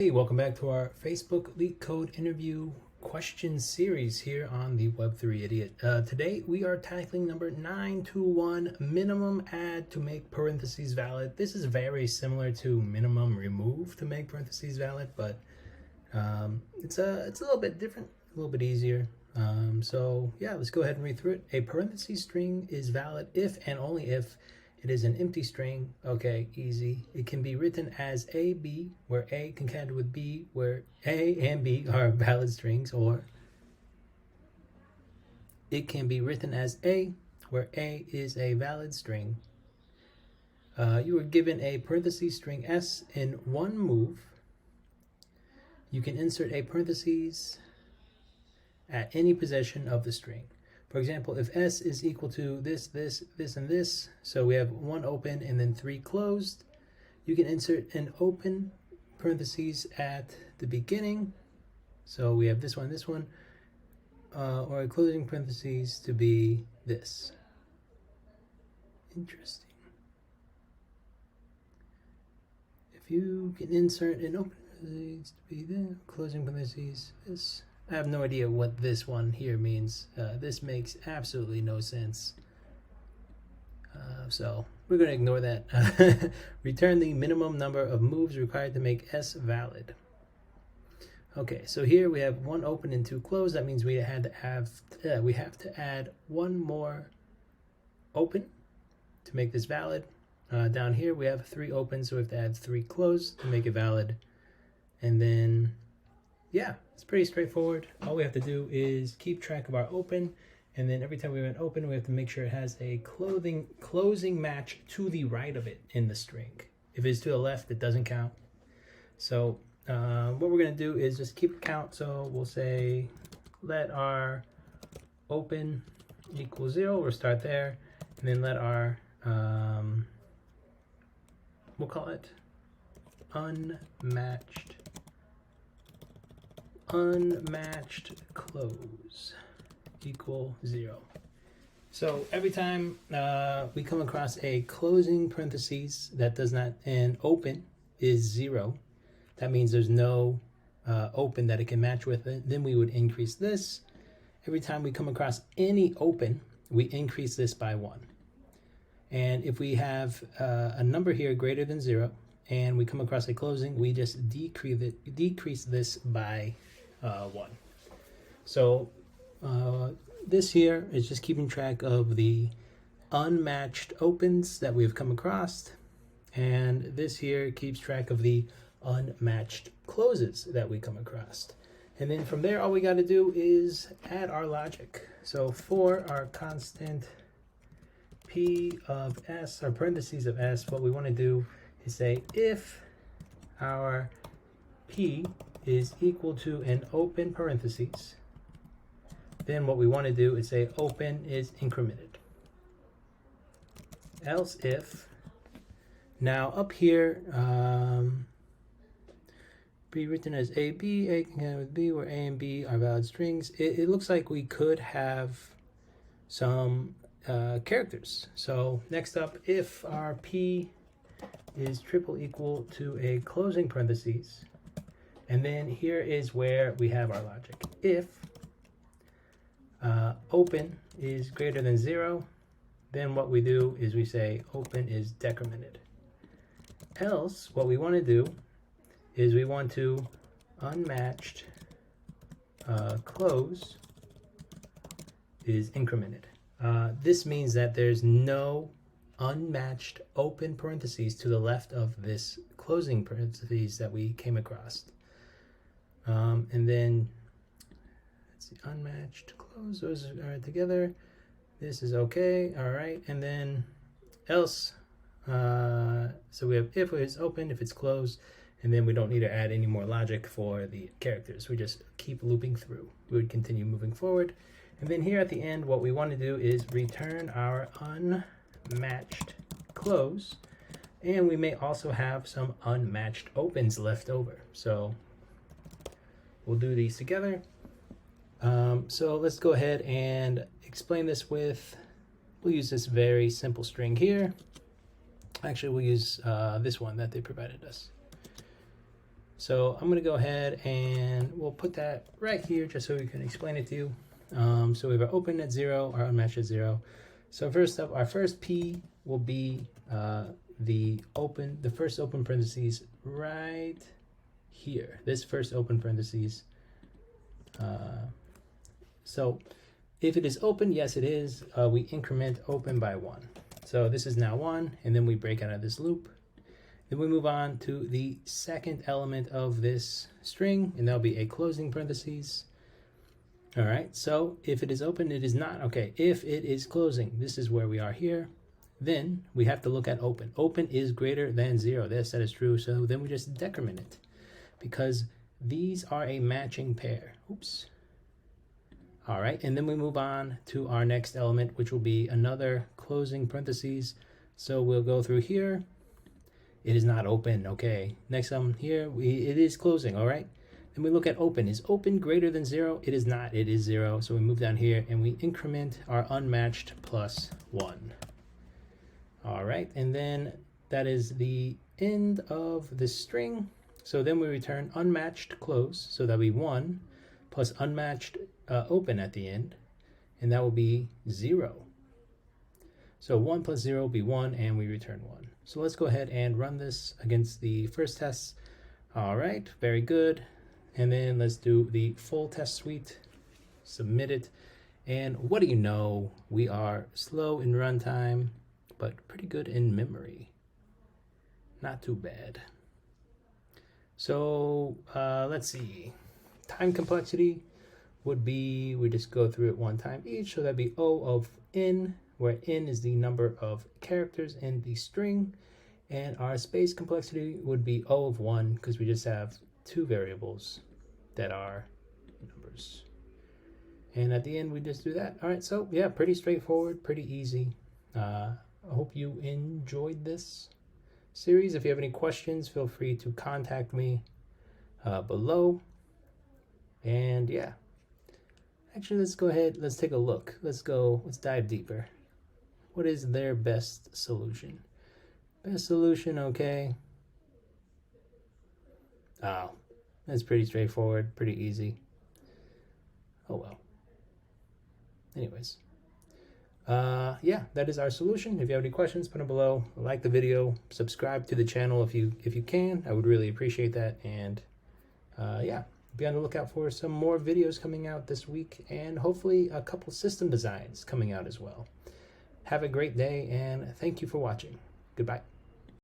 Hey, welcome back to our Facebook LeetCode interview question series here on the Web3 Idiot. Today we are tackling number 921, minimum add to make parentheses valid. This is very similar to minimum remove to make parentheses valid, but it's a little bit different, a little bit easier. So yeah, let's go ahead and read through it. A parentheses string is valid if and only if it is an empty string. Okay, easy. It can be written as A, B, where A concatenated with B, where A and B are valid strings, or it can be written as A, where A is a valid string. You were given a parentheses string S in one move. You can insert a parentheses at any position of the string. For example, if S is equal to this, and this, so we have one open and then three closed, you can insert an open parentheses at the beginning. So we have this one, or a closing parentheses to be this. Interesting. If you can insert an open parentheses to be the closing parentheses, this. I have no idea what this one here means. This makes absolutely no sense. So we're going to ignore that. Return the minimum number of moves required to make S valid. Okay, so here we have one open and two closed. That means we have to add one more open to make this valid. Down here we have three open, so we have to add three closed to make it valid. And then yeah, it's pretty straightforward. All we have to do is keep track of our open, and then every time we have an open, we have to make sure it has a closing match to the right of it in the string. If it's to the left, it doesn't count. So what we're going to do is just keep count. So we'll say let our open equal 0. We'll start there, and then let our we'll call it unmatched close equal 0. So every time we come across a closing parentheses that does not, and open is 0, that means there's no open that it can match with it, then we would increase this. Every time we come across any open, we increase this by 1. And if we have a number here greater than 0 and we come across a closing, we just decrease this by 1. So this here is just keeping track of the unmatched opens that we've come across, and this here keeps track of the unmatched closes that we come across. And then from there, all we got to do is add our logic. So for our constant p of s, or parentheses of s, what we want to do is say if our p is equal to an open parentheses, then what we want to do is say open is incremented. Else if, now up here, be written as A concatenated with B, where A and B are valid strings. It looks like we could have some characters. So next up, if our P is triple equal to a closing parentheses, and then here is where we have our logic. If open is greater than 0, then what we do is we say open is decremented. Else, what we want to do is we want to unmatched close is incremented. This means that there's no unmatched open parentheses to the left of this closing parentheses that we came across. And then let's see, unmatched close, those are together. This is okay, all right. And then else, so we have if it's open, if it's closed, and then we don't need to add any more logic for the characters. We just keep looping through. We would continue moving forward. And then here at the end, what we want to do is return our unmatched close, and we may also have some unmatched opens left over. So we'll do these together. So let's go ahead and explain this with, we'll use this very simple string here. Actually, we'll use this one that they provided us. So I'm going to go ahead and we'll put that right here just so we can explain it to you. So we have our open at 0, our unmatched at 0. So first up, our first P will be the first open parentheses right here. This first open parentheses. So if it is open, yes it is, we increment open by 1. So this is now 1, and then we break out of this loop. Then we move on to the second element of this string, and that'll be a closing parentheses. All right, so if it is open, it is not. Okay, if it is closing, this is where we are here. Then we have to look at open. Open is greater than 0. Yes, that is true. So then we just decrement it because these are a matching pair. Oops. All right, and then we move on to our next element, which will be another closing parentheses. So we'll go through here. It is not open. Okay, next here, it is closing. All right, then we look at open. Is open greater than 0? It is not. It is 0. So we move down here and we increment our unmatched plus 1. All right, and then that is the end of the string. So then we return unmatched close. So that'll be 1 plus unmatched open at the end, and that will be 0. So 1 plus 0 will be 1, and we return 1. So let's go ahead and run this against the first test. All right, very good. And then let's do the full test suite, submit it. And what do you know? We are slow in runtime, but pretty good in memory. Not too bad. So let's see. Time complexity would be, we just go through it one time each. So that'd be O of n, where n is the number of characters in the string. And our space complexity would be O of 1, because we just have 2 variables that are numbers. And at the end, we just do that. All right, so yeah, pretty straightforward, pretty easy. I hope you enjoyed this series. If you have any questions, feel free to contact me below. And yeah, actually, let's go ahead, let's take a look. Let's dive deeper. What is their best solution? Best solution, okay. Oh, that's pretty straightforward, pretty easy. Oh well. Anyways, yeah, that is our solution. If you have any questions, put them below. Like the video, subscribe to the channel if you can. I would really appreciate that. And yeah, be on the lookout for some more videos coming out this week, and hopefully a couple system designs coming out as well. Have a great day, and thank you for watching. Goodbye.